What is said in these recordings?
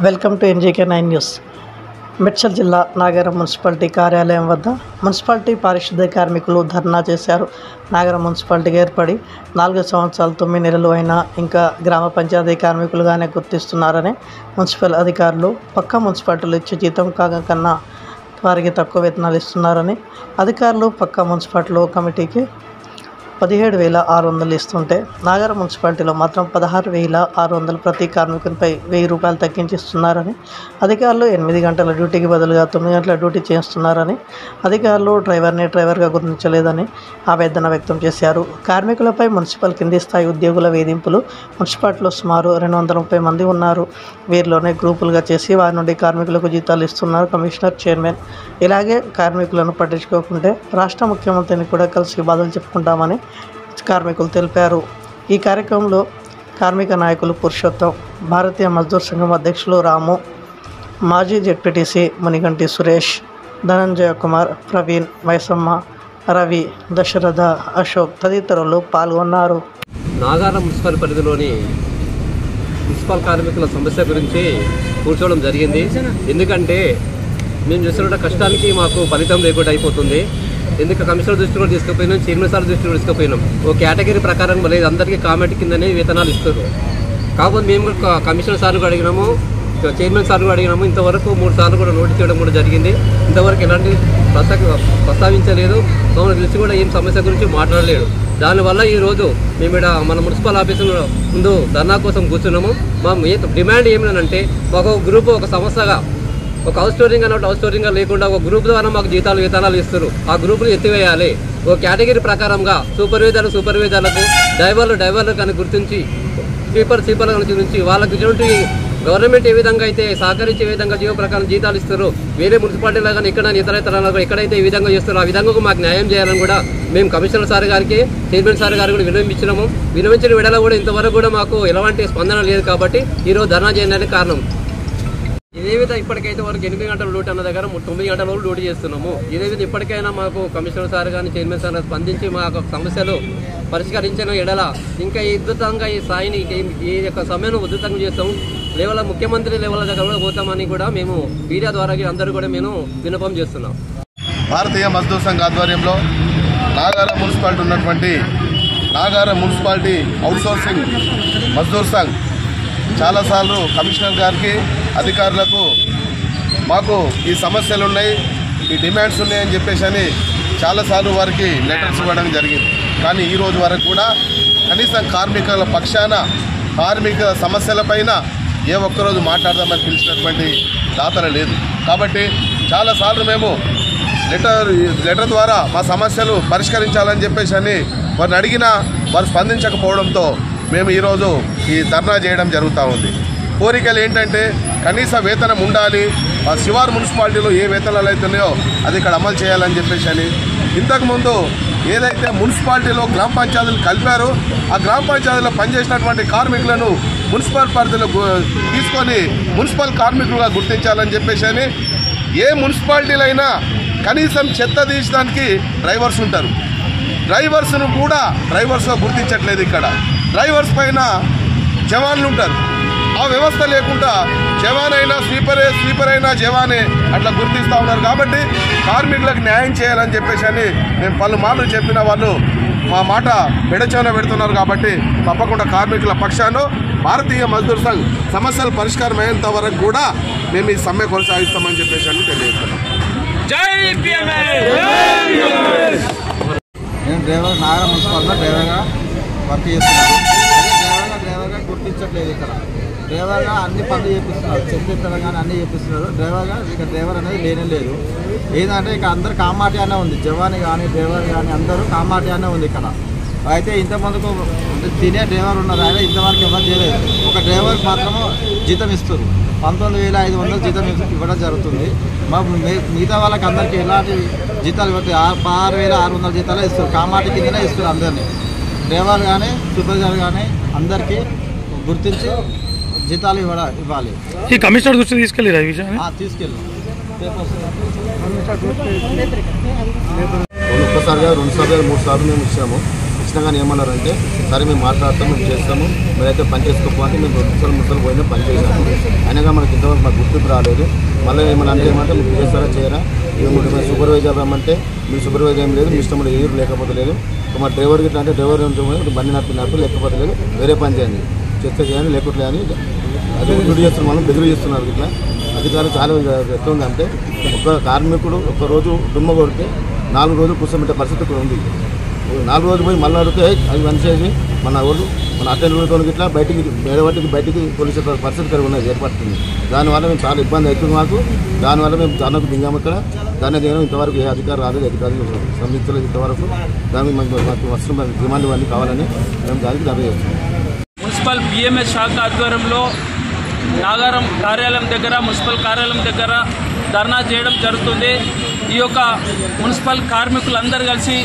Welcome to NJK9 news. Medchal జిల్లా Nagaram municipality కార్యాలయం వద్ద మున్సిపాలిటీ పారిశుద్ధ్య కార్మికులు ధర్నా చేశారు. నాగారం మున్సిపాలిటీకి ఏర్పడి 4 సంవత్సరాలు 9 నెలలు అయినా ఇంకా గ్రామ పంచాయతీ కార్మికులుగానే గుర్తిస్తున్నారని మున్సిపల్ అధికారులు పక్క మున్సిపాలిటీలు ఇచ్చే జీతం కన్నా వారికి తక్కువ వేతనాలు ఇస్తున్నారని అధికారులు పక్క మున్సిపాలిటీలో కమిటీకి 17,600 ఇస్తుంటే నాగారం మున్సిపాలిటీలో మాత్రం 16,600 ప్రతి కార్మికునిపై 1,000 రూపాయలు తగ్గించిస్తున్నారని అధికారులు 8 గంటల డ్యూటీకి బదులుగా 9 గంటల డ్యూటీ చేస్తున్నారని అధికారులు డ్రైవర్గా గుర్తించలేదని ఆవేదన వ్యక్తం చేశారు. కార్మికులపై మున్సిపల్ కింది స్థాయి ఉద్యోగుల వేధింపులు. మున్సిపాలిటీలో సుమారు 230 మంది ఉన్నారు. వీరిలోనే గ్రూపులుగా చేసి వారి నుండి కార్మికులకు జీతాలు ఇస్తున్నారు కమిషనర్, చైర్మన్. ఇలాగే కార్మికులను పట్టించుకోకుంటే రాష్ట్ర ముఖ్యమంత్రిని కూడా కలిసి బాధలు చెప్పుకుంటామని కార్మికులు తెలిపారు. ఈ కార్యక్రమంలో కార్మిక నాయకులు పురుషోత్తం, భారతీయ మజ్దూర్ సంఘం అధ్యక్షులు రాము, మాజీ జెడ్పీటీసీ మునిగంటి సురేష్, ధనంజయ కుమార్, ప్రవీణ్, మైసమ్మ, రవి, దశరథ, అశోక్ తదితరులు పాల్గొన్నారు. నాగారం మున్సిపల్ పరిధిలోని మున్సిపల్ కార్మికుల సమస్య గురించి కూర్చోవడం జరిగింది. ఎందుకంటే మేము చేస్తున్న కష్టానికి మాకు ఫలితం లేకుండా అయిపోతుంది. ఎందుకు కమిషనర్ దృష్టి కూడా తీసుకుపోయినాం, చైర్మన్ సార్ దృష్టి కూడా తీసుకుపోయినాం. ఓ కేటగిరీ ప్రకారం లేదు, అందరికీ కామెంట్ కిందనే వేతనాలు ఇస్తారు. కాకపోతే మేము కమిషనర్ సార్ని కూడా అడిగినాము, చైర్మన్ సార్ని కూడా అడిగినాము. ఇంతవరకు 3 సార్లు కూడా నోటీస్ చేయడం కూడా జరిగింది. ఇంతవరకు ఎలాంటి ప్రస్తావించలేదు. మమ్మల్ని తెలిసి కూడా ఏం సమస్య గురించి మాట్లాడలేడు. దానివల్ల ఈరోజు మేము ఇక్కడ మన మున్సిపల్ ఆఫీసు ముందు ధర్నా కోసం కూర్చున్నాము. మా డిమాండ్ ఏమిటంటే మాకు ఒక గ్రూపు, ఒక సంస్థగా, ఒక హౌస్ స్టోరింగ్ అన్నట్టు హౌస్ స్టోరింగ్గా లేకుండా ఒక గ్రూప్ ద్వారా మాకు వేతనాలు ఇస్తారు. ఆ గ్రూపులు ఎత్తివేయాలి. ఒక కేటగిరీ ప్రకారంగా సూపర్వైజర్లకు, డ్రైవర్లు కానీ గుర్తించి, స్వీపర్ల గురించి వాళ్ళకి ఇటువంటి గవర్నమెంట్ ఏ విధంగా అయితే సహకరించే విధంగా జీవో ప్రకారం జీతాలు ఇస్తారు, వేరే మున్సిపాలిటీలో కానీ ఎక్కడ ఇతర ఎక్కడైతే ఈ విధంగా చేస్తారో ఆ విధంగా మాకు న్యాయం చేయాలని కూడా మేము కమిషనర్ సార్ గారికి, చైర్మన్ సార్ గారికి కూడా విన్నవించినాము. విన్నవించిన విడల కూడా ఇంతవరకు కూడా మాకు ఎలాంటి స్పందన లేదు. కాబట్టి ఈరోజు ధర్నా చేయడానికి కారణం ఇదే విధంగా ఇప్పటికైతే వరకు 8 గంటల డ్యూటీ అన్న దగ్గర 9 గంటల వరకు డ్యూటీ చేస్తున్నాము. ఇదే విధంగా ఇప్పటికైనా మాకు కమిషనర్ సార్ కానీ, చైర్మన్ సార్ స్పందించి మాకు సమస్యలు పరిష్కరించిన ఎడల ఇంకా ఉద్ధృతంగా ఈ స్థాయిని, ఈ యొక్క సమ్మెను ఉద్ధృతంగా చేస్తాము. ముఖ్యమంత్రి లెవెల్ దగ్గర కూడా పోతామని కూడా మేము మీడియా ద్వారా అందరూ కూడా మేము విన్నపం చేస్తున్నాం. భారతీయ మజ్దూర్ సంఘ్ ఆధ్వర్యంలో నాగారం మున్సిపాలిటీ ఉన్నటువంటి నాగారం మున్సిపాలిటీ అవుట్సోర్సింగ్ మజ్దూర్ సంఘ్ చాలాసార్లు కమిషనర్ గారికి, అధికారులకు మాకు ఈ సమస్యలు ఉన్నాయి, ఈ డిమాండ్స్ ఉన్నాయని చెప్పేసి చాలాసార్లు వారికి లెటర్స్ ఇవ్వడం జరిగింది. కానీ ఈరోజు వరకు కూడా కనీసం కార్మికుల పక్షాన, కార్మిక సమస్యలపైన ఏ ఒక్కరోజు మాట్లాడదామని పిలిచినటువంటి దాతన లేదు. కాబట్టి చాలాసార్లు మేము లెటర్ ద్వారా మా సమస్యలు పరిష్కరించాలని చెప్పేసి వారిని అడిగినా వారు స్పందించకపోవడంతో మేము ఈరోజు ఈ ధర్నా చేయడం జరుగుతూ ఉంది. కోరికలు ఏంటంటే కనీస వేతనం ఉండాలి, ఆ శివారు మున్సిపాలిటీలో ఏ వేతనాలు అవుతున్నాయో అది ఇక్కడ అమలు చేయాలని చెప్పేసి ఇంతకుముందు ఏదైతే మున్సిపాలిటీలో గ్రామ పంచాయతీలు కలిపారో ఆ గ్రామ పంచాయతీలో పనిచేసినటువంటి కార్మికులను మున్సిపల్ పరిధిలో తీసుకొని మున్సిపల్ కార్మికులుగా గుర్తించాలని చెప్పేసి ఏ మున్సిపాలిటీలో అయినా కనీసం చెత్త తీసడానికి డ్రైవర్స్ ఉంటారు. డ్రైవర్స్ను కూడా డ్రైవర్స్గా గుర్తించట్లేదు. ఇక్కడ డ్రైవర్స్ పైన జవాన్లు ఉంటారు. ఆ వ్యవస్థ లేకుండా జవాన్ అయినా స్వీపర్ అయినా జవానే అట్లా గుర్తిస్తూ ఉన్నారు. కాబట్టి కార్మికులకు న్యాయం చేయాలని చెప్పేసి మేము పలుమార్లు చెప్పిన వాళ్ళు మా మాట పెడచెవిన పెడుతున్నారు. కాబట్టి తప్పకుండా కార్మికుల పక్షాన భారతీయ మజ్దూర్ సంఘ్ సమస్యలు పరిష్కారం అయ్యేంత వరకు కూడా మేము ఈ సమ్మె కొనసాగిస్తామని చెప్పేసి తెలియజేస్తున్నాం. నేను డ్రైవర్ నాగారం మున్సిపాలిటీలో డ్రైవర్గా వర్క్ చేస్తున్నాను. డ్రైవర్గా గుర్తించట్లేదు. ఇక్కడ డ్రైవర్గా అన్ని పనులు చేపిస్తున్నారు, చెప్పిస్తారు కానీ అన్నీ చేపిస్తున్నారు. డ్రైవర్ అనేది లేనే లేదు. ఏంటంటే ఇక అందరు కామాటి అనే ఉంది, జవాన్ కానీ డ్రైవర్ కానీ అందరూ కామాటి అనే ఉంది ఇక్కడ. అయితే ఇంతమందికి తినే డ్రైవర్ ఉన్నారు, ఆయన ఇంతవరకు ఎవరు చేయలేదు. ఒక డ్రైవర్కి మాత్రము జీతం ఇస్తారు, 19,500 జీతం ఇవ్వడం జరుగుతుంది. మిగతా వాళ్ళకి అందరికీ ఎలాంటి జీతాలు ఇవ్వదు, 6,600 జీతాలే ఇస్తారు. కామాటి కిందనే ఇస్తారు అందరినీ. డ్రైవర్ కానీ సూపర్వైజర్ కానీ అందరికీ గుర్తించి జీతాలు ఇవ్వాలి. ఈ కమిషనర్ దృష్టి తీసుకెళ్ళారు ఈ విషయాన్ని? తీసుకెళ్ళాం. ఒక్కసారిగా 2 సార్లు 3 సార్లు మేము ఇచ్చాము. ఇచ్చినా కానీ ఏమన్నారంటే సరే మేము మాట్లాడతాం, మేము చేస్తాము, మీరైతే పని చేసుకోకపోతే మేము ముసలు పోయినా పని చేసాము, అయినా మనకి ఇంతవరకు మాకు గుర్తింపు రాలేదు. మళ్ళీ ఏమన్నా అంటే ఏమంటే మీరు చేస్తారా చేయరా, మేము సూపర్వైజర్ రమ్మంటే మీరు సూపర్వైజర్ ఏం లేదు, మీ ఇష్టంలో ఏరు లేకపోతే లేదు, మా డ్రైవర్ గిట్లా అంటే డ్రైవర్ బండి నడిపినట్టు లేకపోతే లేదు, వేరే పని చేయండి, చెత్త చేయండి లేకపోతే అని అది డ్యూటీ చేస్తున్న వాళ్ళని బెదిరి చేస్తున్నారు. ఇట్లా అధికారులు చాలా ఎట్లా ఉందంటే ఒక కార్మికుడు ఒక్కరోజు దుమ్మ కొడితే 4 రోజులు కూర్చోబెట్టే పరిస్థితి ఇక్కడ ఉంది. 4 రోజులు పోయి మళ్ళీ అడిగితే అవి పనిచేసి మన వాళ్ళు మన అటెండర్తో ఇట్లా బయటికి పోలీసు పరిస్థితి ఇక్కడ ఉన్నది ఏర్పడుతుంది. దానివల్ల మేము చాలా ఇబ్బంది అవుతుంది మాకు. దానివల్ల మేము ధర్నాకు దిగాము. ఇక్కడ ధర్నా దిగడం ఇంతవరకు ఏ అధికారులు రాలేదు, అధికారులు స్పందించలేదు ఇంతవరకు. దానికి మాకు వస్తున్న డిమాండ్ అన్నీ కావాలని మేము దానికి ధర్నా చేస్తున్నాం. మున్సిపల్ బిఎంఎస్ శాఖ ఆధ్వర్యంలో నాగారం కార్యాలయం దగ్గర, మున్సిపల్ కార్యాలయం దగ్గర ధర్నా చేయడం జరుగుతుంది. ఈ యొక్క మున్సిపల్ కార్మికులందరూ కలిసి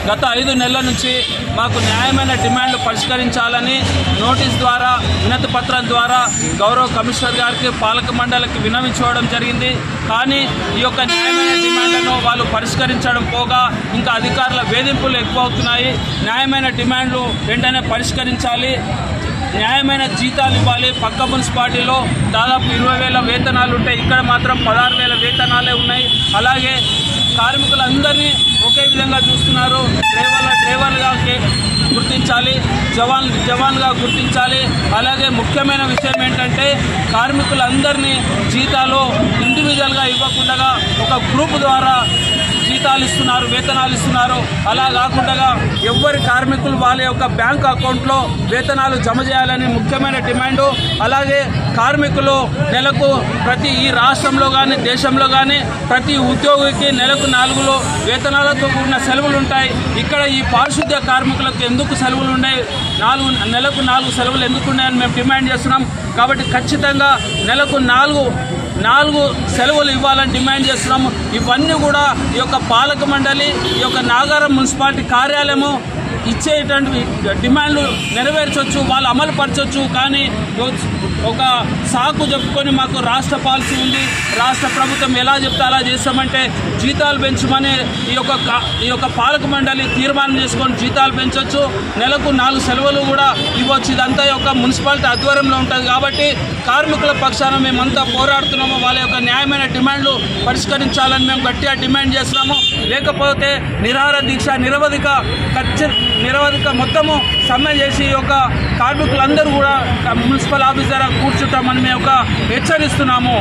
గత 5 నెలల నుంచి మాకు న్యాయమైన డిమాండ్లు పరిష్కరించాలని నోటీస్ ద్వారా, వినతి పత్రం ద్వారా గౌరవ కమిషనర్ గారికి, పాలక మండలికి విన్నవించుకోవడం జరిగింది. కానీ ఈ యొక్క న్యాయమైన డిమాండ్లను వాళ్ళు పరిష్కరించడం పోగా ఇంకా అధికారుల వేధింపులు ఎక్కువ అవుతున్నాయి. న్యాయమైన డిమాండ్లు వెంటనే పరిష్కరించాలి, న్యాయమైన జీతాలు ఇవ్వాలి. పక్క మున్సిపాలిటీలో దాదాపు 20,000 వేతనాలు ఉంటాయి, ఇక్కడ మాత్రం 16,000 వేతనాలే ఉన్నాయి. అలాగే కార్మికులందరినీ ఒకే విధంగా చూస్తున్నారు. డ్రైవర్లుగా గుర్తించాలి, జవాన్లుగా గుర్తించాలి. అలాగే ముఖ్యమైన విషయం ఏంటంటే కార్మికులందరినీ జీతాలు ఇండివిజువల్గా ఇవ్వకుండా ఒక గ్రూప్ ద్వారా జీతాలు ఇస్తున్నారు, వేతనాలు ఇస్తున్నారు. అలా కాకుండా ఎవరి కార్మికులు వాళ్ళ యొక్క బ్యాంక్ అకౌంట్లో వేతనాలు జమ చేయాలని ముఖ్యమైన డిమాండు. అలాగే కార్మికులు నెలకు ఈ రాష్ట్రంలో కానీ దేశంలో కానీ ప్రతి ఉద్యోగికి నెలకు 4 వేతనాలతో కూడిన సెలవులు ఉంటాయి. ఇక్కడ ఈ పారిశుద్ధ్య కార్మికులకు ఎందుకు సెలవులు ఉన్నాయి, నెలకు 4 సెలవులు ఎందుకు ఉన్నాయని మేము డిమాండ్ చేస్తున్నాం. కాబట్టి ఖచ్చితంగా నెలకు 4 సెలవులు ఇవ్వాలని డిమాండ్ చేస్తున్నాము. ఇవన్నీ కూడా ఈ యొక్క పాలక మండలి, ఈ యొక్క నాగారం మున్సిపాలిటీ కార్యాలయము ఇచ్చేటువంటి డిమాండ్లు నెరవేర్చవచ్చు, వాళ్ళు అమలు పరచవచ్చు. కానీ ఒక సాకు చెప్పుకొని మాకు రాష్ట్ర పాలసీ ఉంది, రాష్ట్ర ప్రభుత్వం ఎలా చెప్తే అలా చేస్తామంటే జీతాలు పెంచమని ఈ యొక్క పాలక మండలి తీర్మానం చేసుకొని జీతాలు పెంచవచ్చు, నెలకు 4 సెలవులు కూడా ఇవ్వచ్చు. ఇదంతా ఈ యొక్క మున్సిపాలిటీ ఆధ్వర్యంలో ఉంటుంది. కాబట్టి కార్మికుల పక్షాన మేమంతా పోరాడుతున్నాము. వాళ్ళ యొక్క న్యాయమైన డిమాండ్లు పరిష్కరించాలని మేము గట్టిగా డిమాండ్ చేస్తున్నాము. లేకపోతే నిరాహార దీక్ష, నిరవధిక మొత్తము సమ్మె చేసి ఈ యొక్క కార్మికులందరూ కూడా మున్సిపల్ ఆఫీస్ దగ్గర కూర్చుంటామని మేము హెచ్చరిస్తున్నాము.